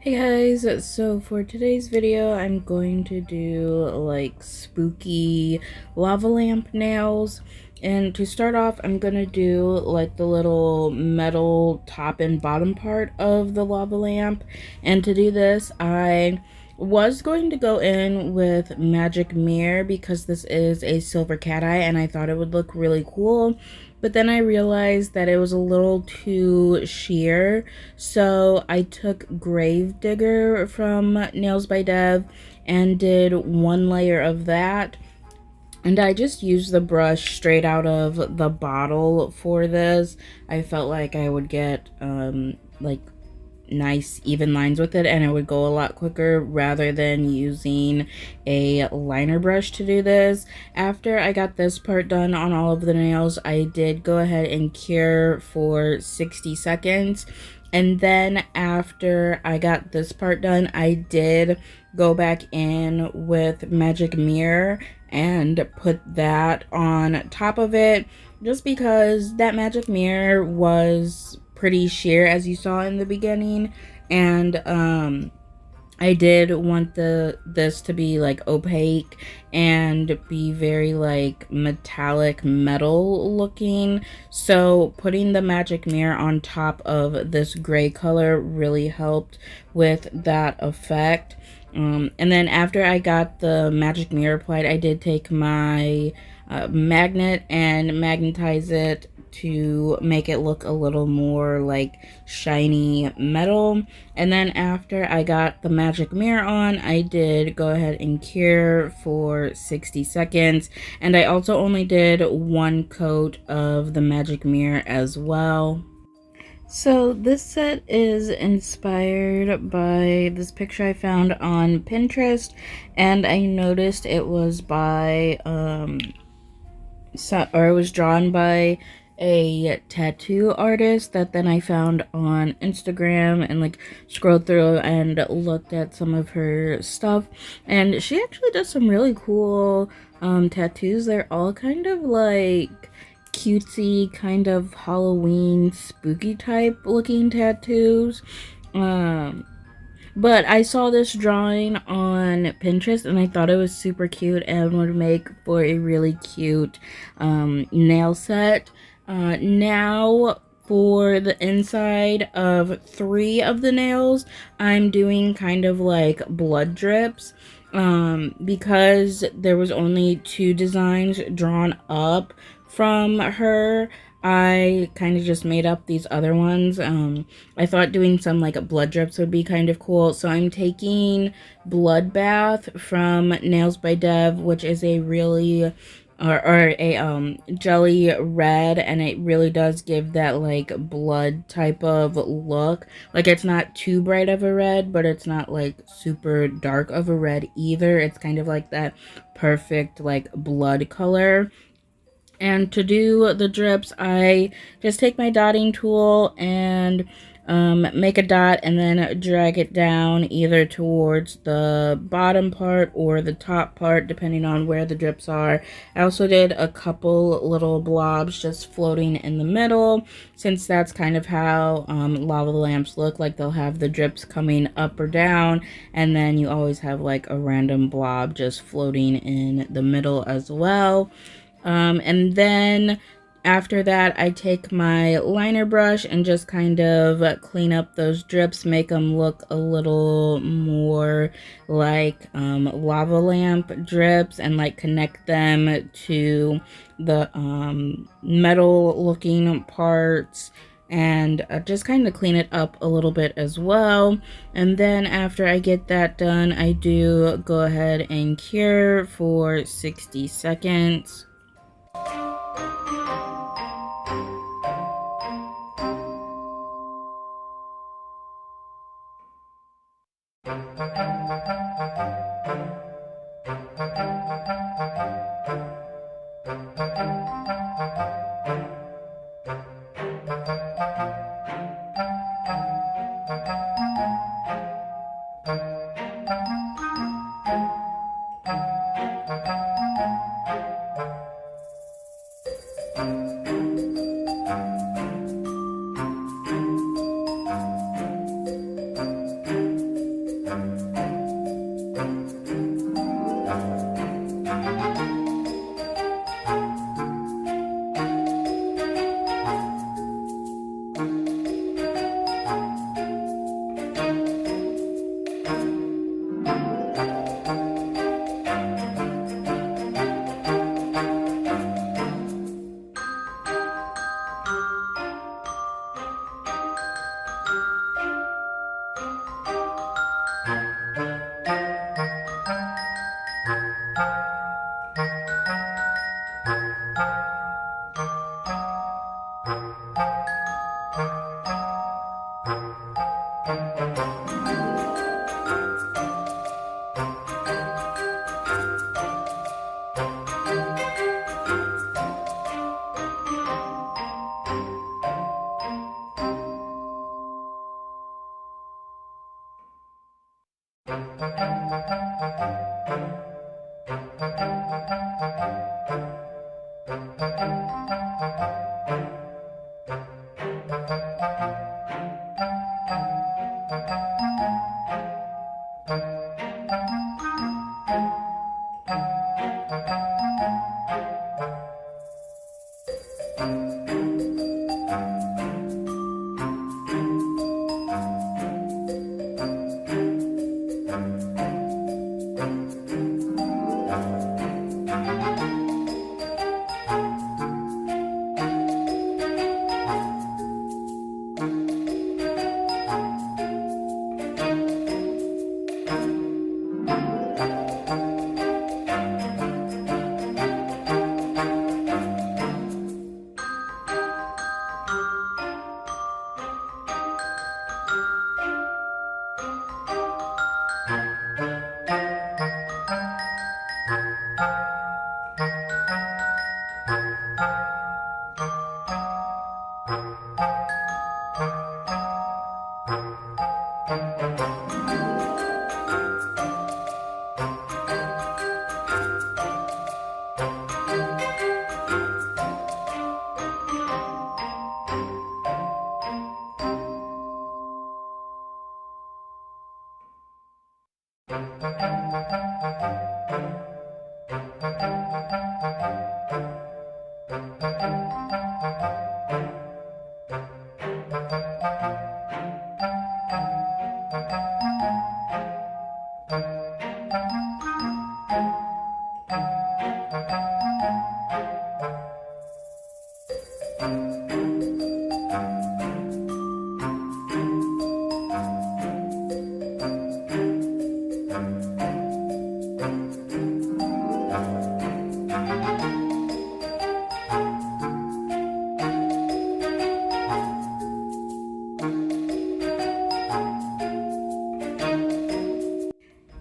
Hey guys, so for today's video, I'm going to do like spooky lava lamp nails. And to start off, I'm gonna do like the little metal top and bottom part of the lava lamp. And to do this, I was going to go in with magic mirror because this is a silver cat eye and I thought it would look really cool. But then I realized that it was a little too sheer, so I took Gravedigger from Nails by Dev and did one layer of that. And I just used the brush straight out of the bottle for this. I felt like I would get like nice even lines with it and it would go a lot quicker rather than using a liner brush to do this. After I got this part done on all of the nails, I did go ahead and cure for 60 seconds. And then after I got this part done, I did go back in with Magic Mirror and put that on top of it just because that Magic Mirror was pretty sheer as you saw in the beginning, and I did want this to be like opaque and be very like metallic metal looking, so putting the magic mirror on top of this gray color really helped with that effect. And then after I got the magic mirror applied, I did take my magnet and magnetize it to make it look a little more like shiny metal. And then after I got the magic mirror on, I did go ahead and cure for 60 seconds. And I also only did one coat of the magic mirror as well. So this set is inspired by this picture I found on Pinterest, and I noticed it was by it was drawn by a tattoo artist that then I found on Instagram and like scrolled through and looked at some of her stuff, and she actually does some really cool tattoos. They're all kind of like cutesy, kind of Halloween spooky type looking tattoos. But I saw this drawing on Pinterest and I thought it was super cute and would make for a really cute nail set. Now for the inside of 3 of the nails, I'm doing kind of like blood drips. Because there was only 2 designs drawn up from her, I kind of just made up these other ones. I thought doing some like blood drips would be kind of cool. So I'm taking Bloodbath from Nails by Dev, which is a really or a jelly red, and it really does give that like blood type of look. Like it's not too bright of a red, but it's not like super dark of a red either. It's kind of like that perfect like blood color. And to do the drips, I just take my dotting tool and make a dot and then drag it down either towards the bottom part or the top part, depending on where the drips are. I also did a couple little blobs just floating in the middle, since that's kind of how lava lamps look. Like they'll have the drips coming up or down, and then you always have like a random blob just floating in the middle as well. And then after that, I take my liner brush and just kind of clean up those drips, make them look a little more like lava lamp drips, and like connect them to the metal looking parts, and just kind of clean it up a little bit as well. And then after I get that done, I do go ahead and cure for 60 seconds.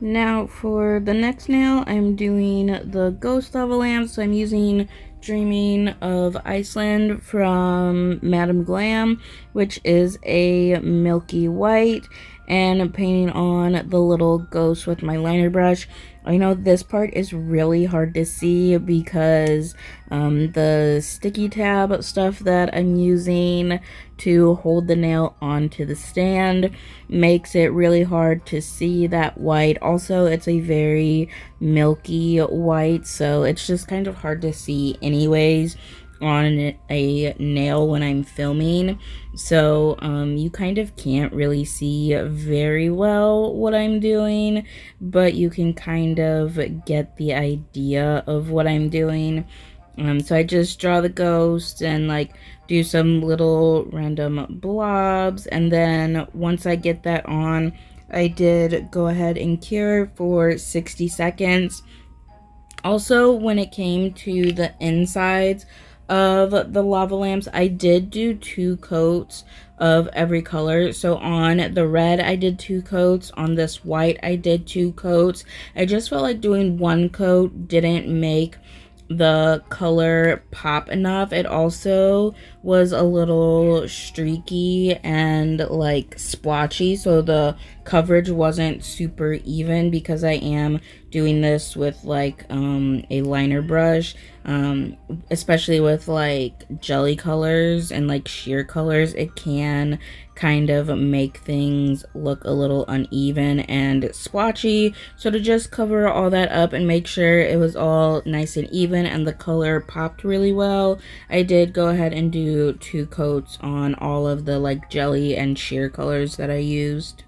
Now for the next nail, I'm doing the ghost lava lamp. So I'm using Dreaming of Iceland from Madame Glam, which is a milky white, and painting on the little ghost with my liner brush. I know this part is really hard to see because the sticky tab stuff that I'm using to hold the nail onto the stand makes it really hard to see that white. Also, it's a very milky white, so it's just kind of hard to see anyways on a nail when I'm filming. So you kind of can't really see very well what I'm doing, but you can kind of get the idea of what I'm doing. So I just draw the ghost and like do some little random blobs, and then once I get that on, I did go ahead and cure for 60 seconds. Also, when it came to the insides of the lava lamps, I did do 2 coats of every color. So on the red, I did 2 coats. On this white, I did 2 coats. I just felt like doing 1 coat didn't make the color pop enough. It also was a little streaky and like splotchy, so the coverage wasn't super even because I am doing this with like a liner brush, especially with like jelly colors and like sheer colors. It can kind of make things look a little uneven and splotchy. So to just cover all that up and make sure it was all nice and even and the color popped really well, I did go ahead and do 2 coats on all of the like jelly and sheer colors that I used.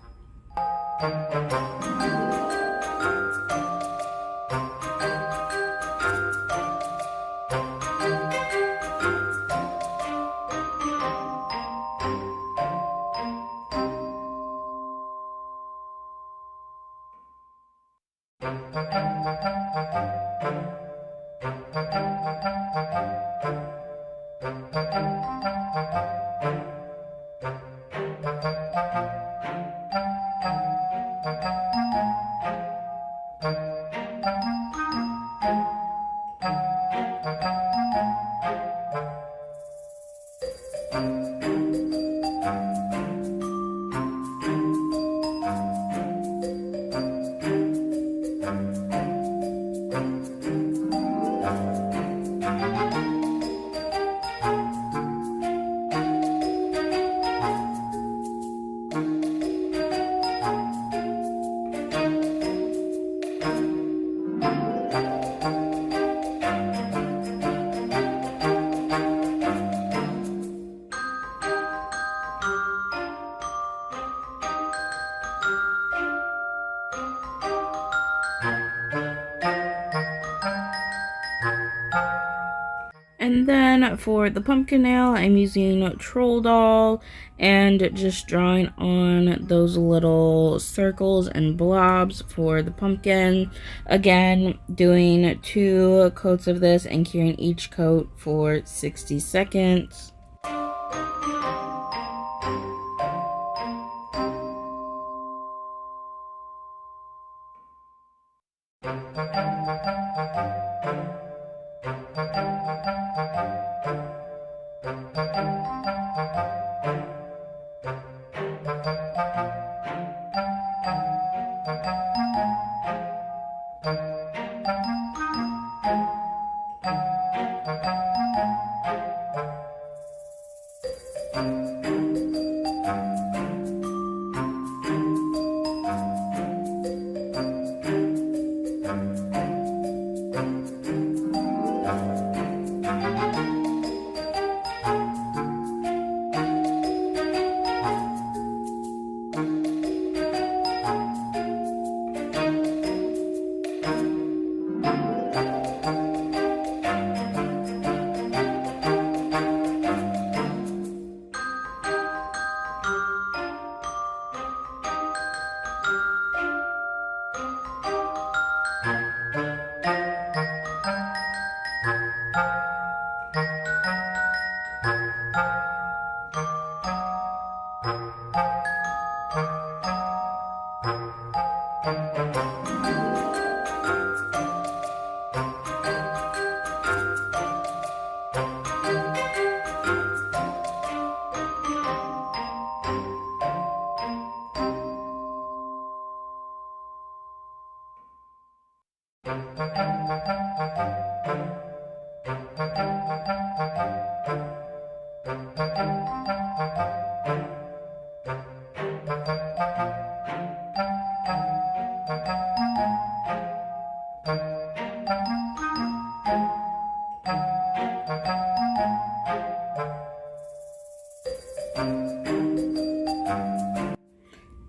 And then for the pumpkin nail, I'm using Troll Doll and just drawing on those little circles and blobs for the pumpkin. Again, doing 2 coats of this and curing each coat for 60 seconds.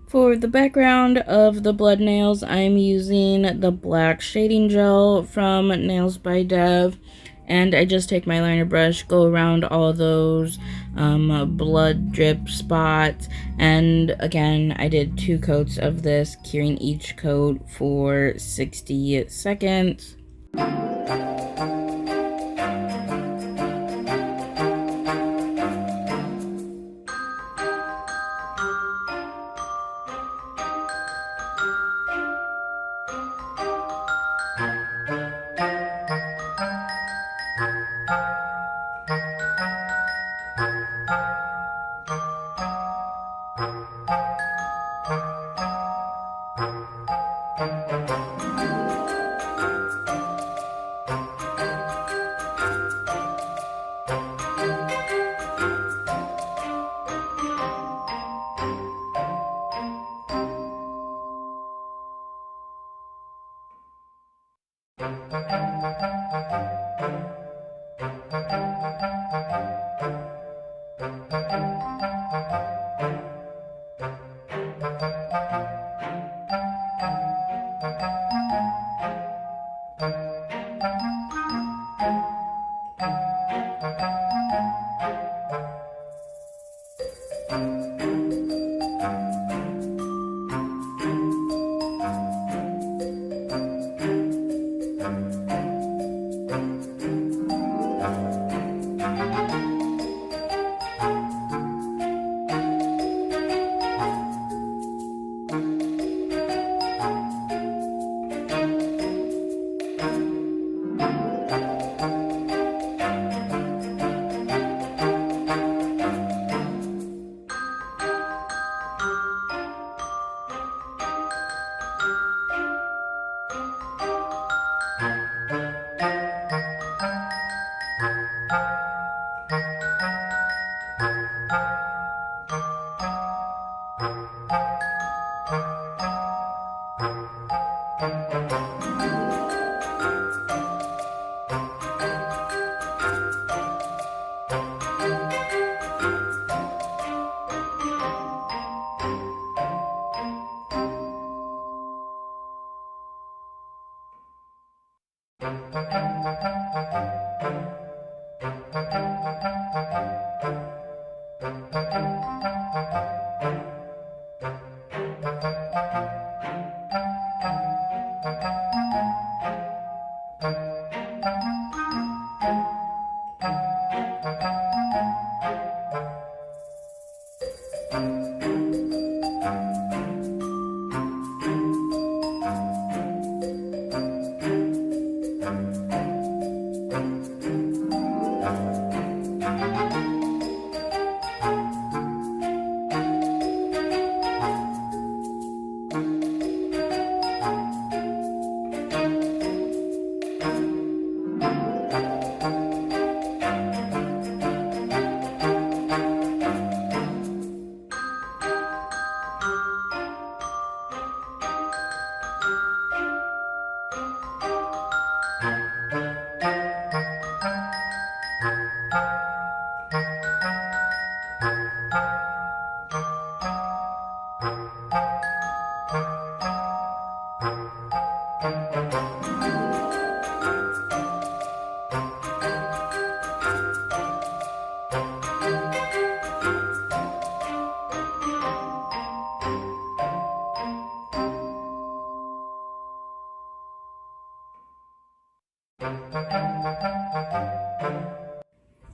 For the background of the blood nails, I'm using the black shading gel from Nails by Dev, and I just take my liner brush, go around all those blood drip spots, and again, I did 2 coats of this, curing each coat for 60 seconds.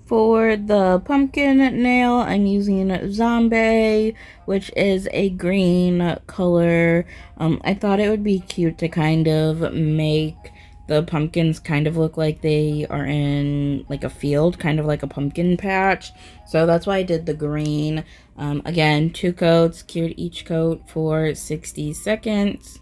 For the pumpkin nail, I'm using Zombie, which is a green color. I thought it would be cute to kind of make the pumpkins kind of look like they are in like a field, kind of like a pumpkin patch. So that's why I did the green. Again, 2 coats, cured each coat for 60 seconds.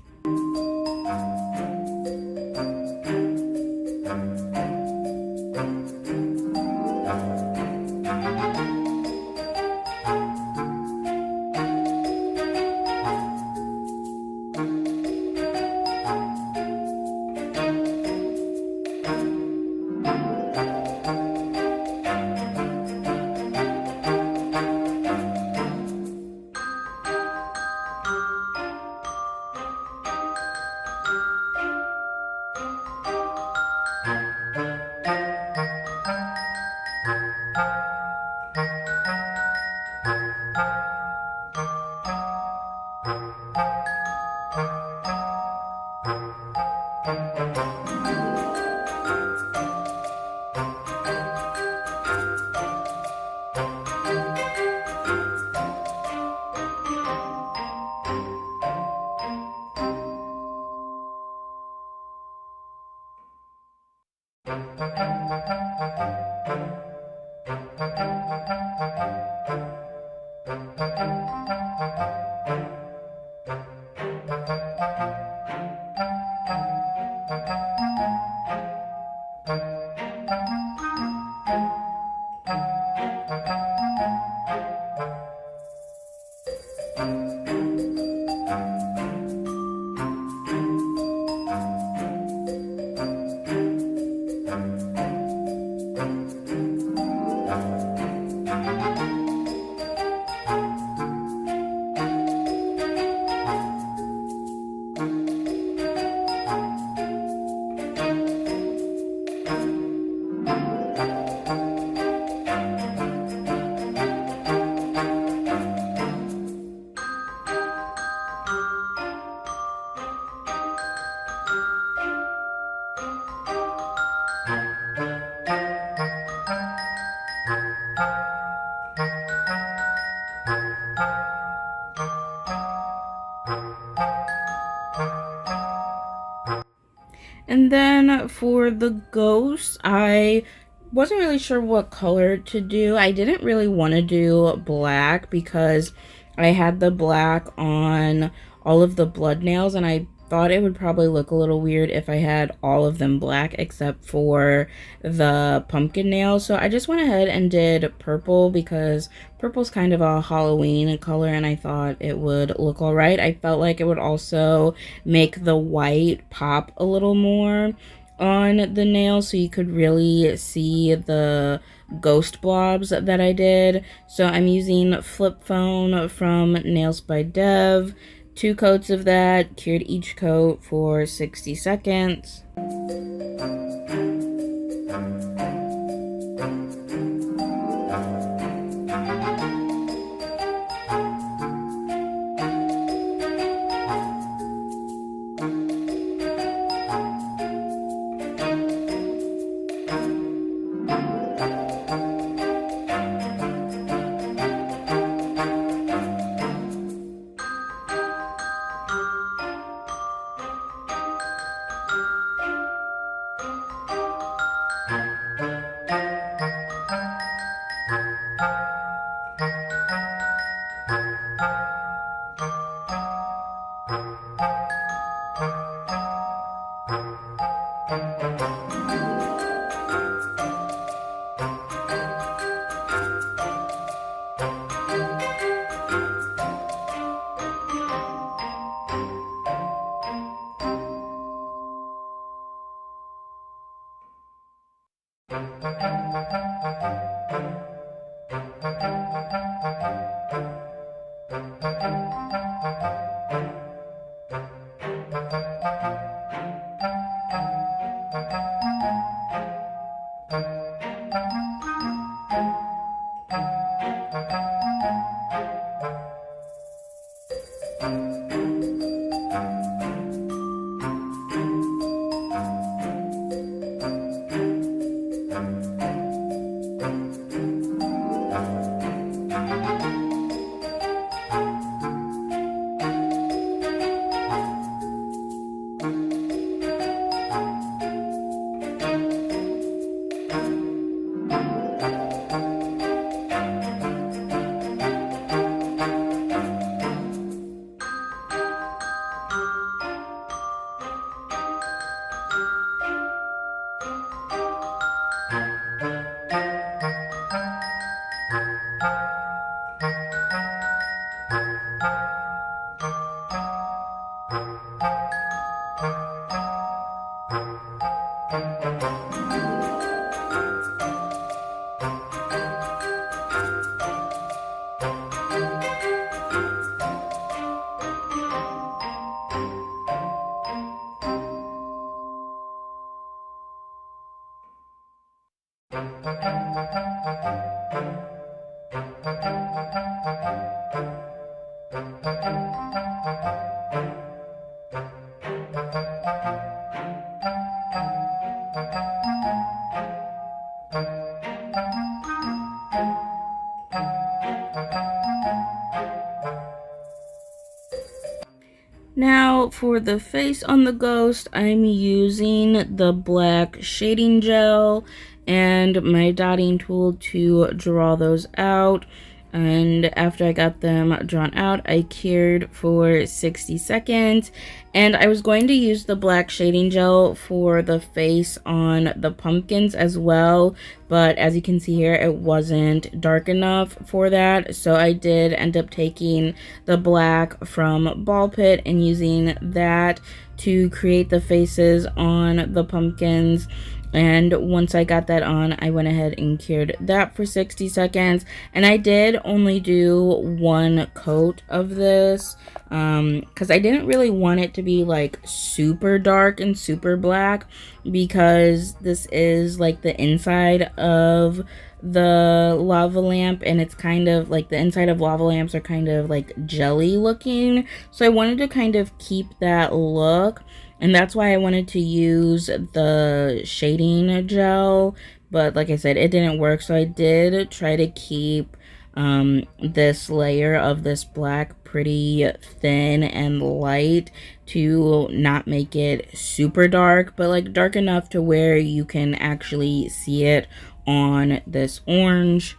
And then for the ghost, I wasn't really sure what color to do. I didn't really want to do black because I had the black on all of the blood nails, and I thought it would probably look a little weird if I had all of them black except for the pumpkin nails. So I just went ahead and did purple because purple's kind of a Halloween color, and I thought it would look all right. I felt like it would also make the white pop a little more on the nails so you could really see the ghost blobs that I did. So I'm using Flip Phone from Nails by Dev. 2 coats of that, cured each coat for 60 seconds. for the face on the ghost, I'm using the black shading gel and my dotting tool to draw those out. And after I got them drawn out, I cured for 60 seconds. And I was going to use the black shading gel for the face on the pumpkins as well, but as you can see here, it wasn't dark enough for that. So I did end up taking the black from Ball Pit and using that to create the faces on the pumpkins. And once I got that on, I went ahead and cured that for 60 seconds. And I did only do one coat of this because I didn't really want it to be like super dark and super black, because this is like the inside of the lava lamp, and it's kind of like the inside of lava lamps are kind of like jelly looking. So I wanted to kind of keep that look. And that's why I wanted to use the shading gel, but like I said, it didn't work. So I did try to keep this layer of this black pretty thin and light to not make it super dark, but like dark enough to where you can actually see it on this orange.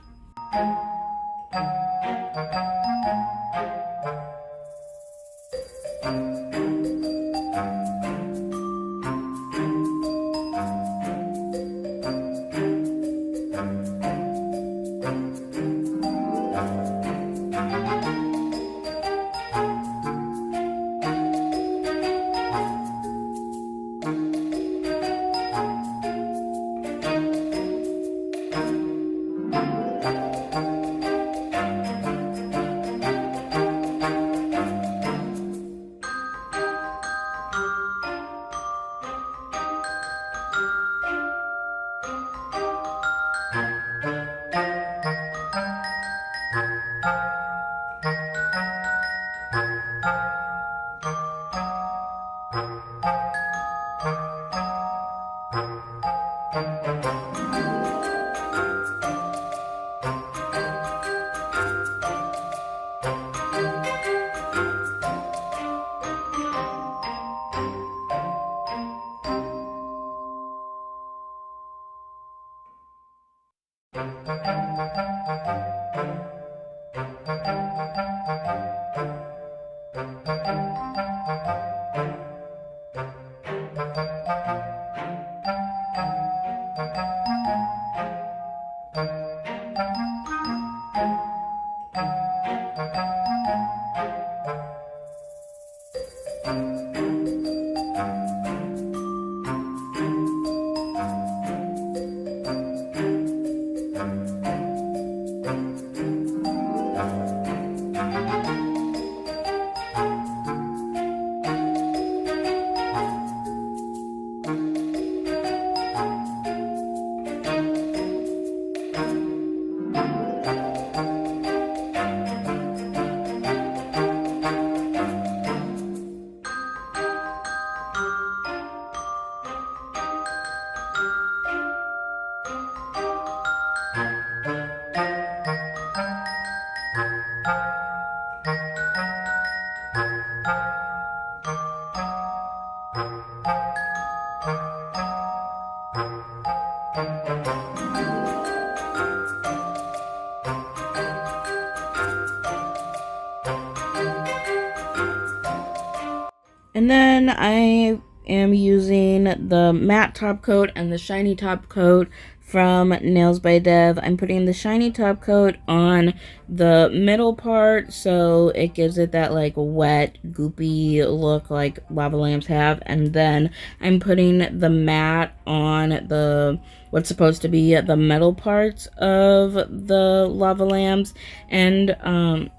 And then I am using the matte top coat and the shiny top coat from Nails by Dev. I'm putting the shiny top coat on the middle part so it gives it that like wet, goopy look like lava lamps have. And then I'm putting the matte on the what's supposed to be the metal parts of the lava lamps. And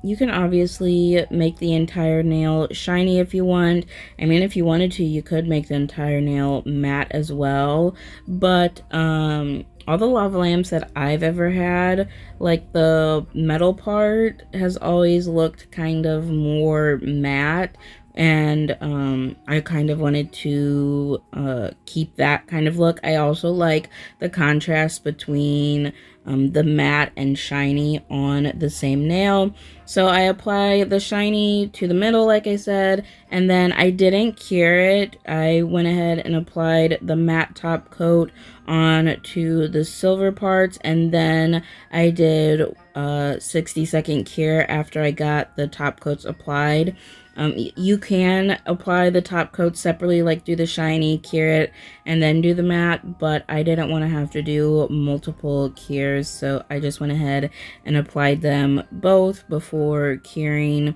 you can obviously make the entire nail shiny if you want. I mean, if you wanted to, you could make the entire nail matte as well, but all the lava lamps that I've ever had, like the metal part has always looked kind of more matte, and I kind of wanted to keep that kind of look. I also like the contrast between the matte and shiny on the same nail. So I apply the shiny to the middle, like I said, and then I didn't cure it. I went ahead and applied the matte top coat on to the silver parts, and then I did a 60-second cure after I got the top coats applied. You can apply the top coat separately, like do the shiny, cure it, and then do the matte, but I didn't want to have to do multiple cures, so I just went ahead and applied them both before curing.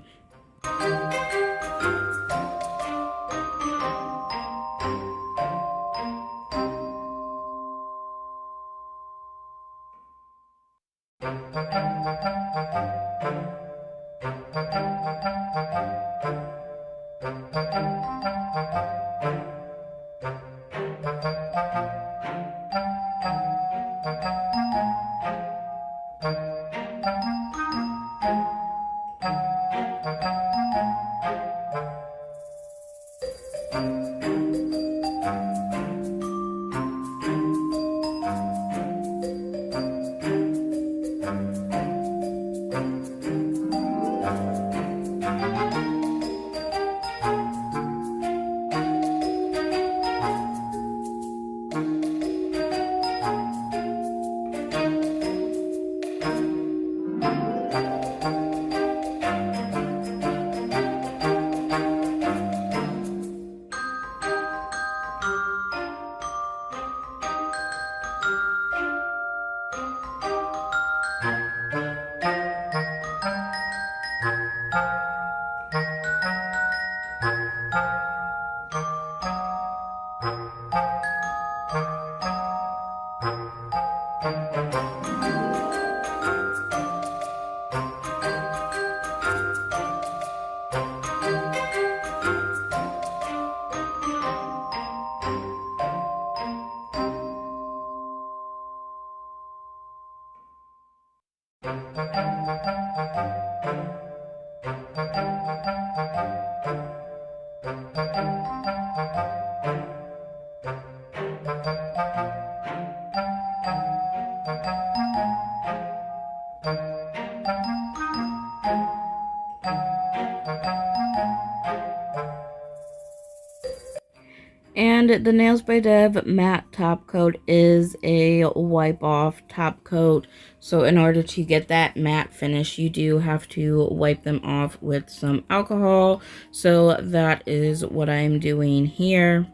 And the Nails by Dev matte top coat is a wipe off top coat. So in order to get that matte finish, you do have to wipe them off with some alcohol. So that is what I'm doing here.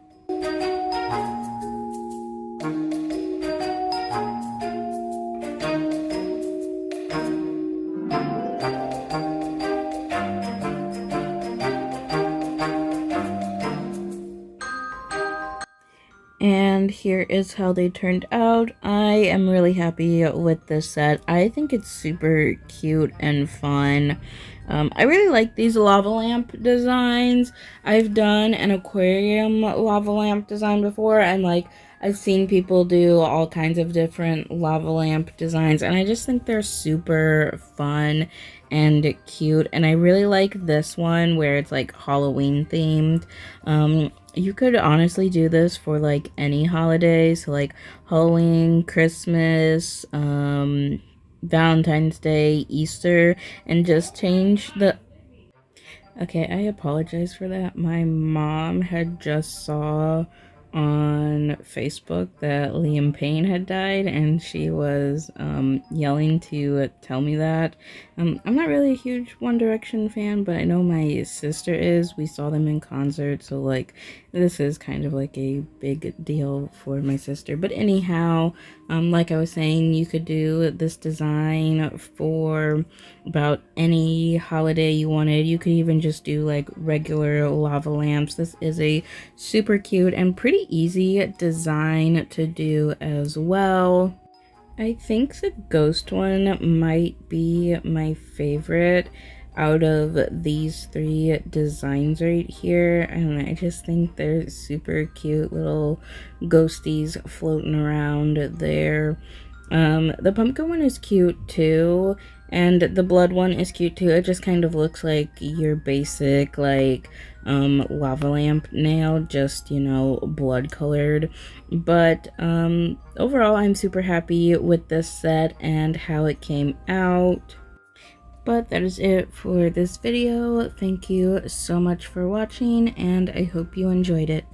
And here is how they turned out. I am really happy with this set. I think it's super cute and fun. I really like these lava lamp designs. I've done an aquarium lava lamp design before, and like I've seen people do all kinds of different lava lamp designs, and I just think they're super fun and cute. And I really like this one where it's like Halloween themed. You could honestly do this for like any holiday, so like Halloween, Christmas, Valentine's Day, Easter, and just change the... Okay, I apologize for that. My mom had just saw on Facebook that Liam Payne had died, and she was yelling to tell me that. I'm not really a huge One Direction fan, but I know my sister is. We saw them in concert, so like this is kind of like a big deal for my sister. But anyhow, like I was saying, you could do this design for about any holiday you wanted. You could even just do like regular lava lamps. This is a super cute and pretty easy design to do as well. I think the ghost one might be my favorite out of these three designs right here. I don't know, I just think they're super cute little ghosties floating around there. The pumpkin one is cute too, And the blood one is cute too. It just kind of looks like your basic like lava lamp nail, just, you know, blood colored. But overall, I'm super happy with this set and how it came out. But that is it for this video. Thank you so much for watching, and I hope you enjoyed it.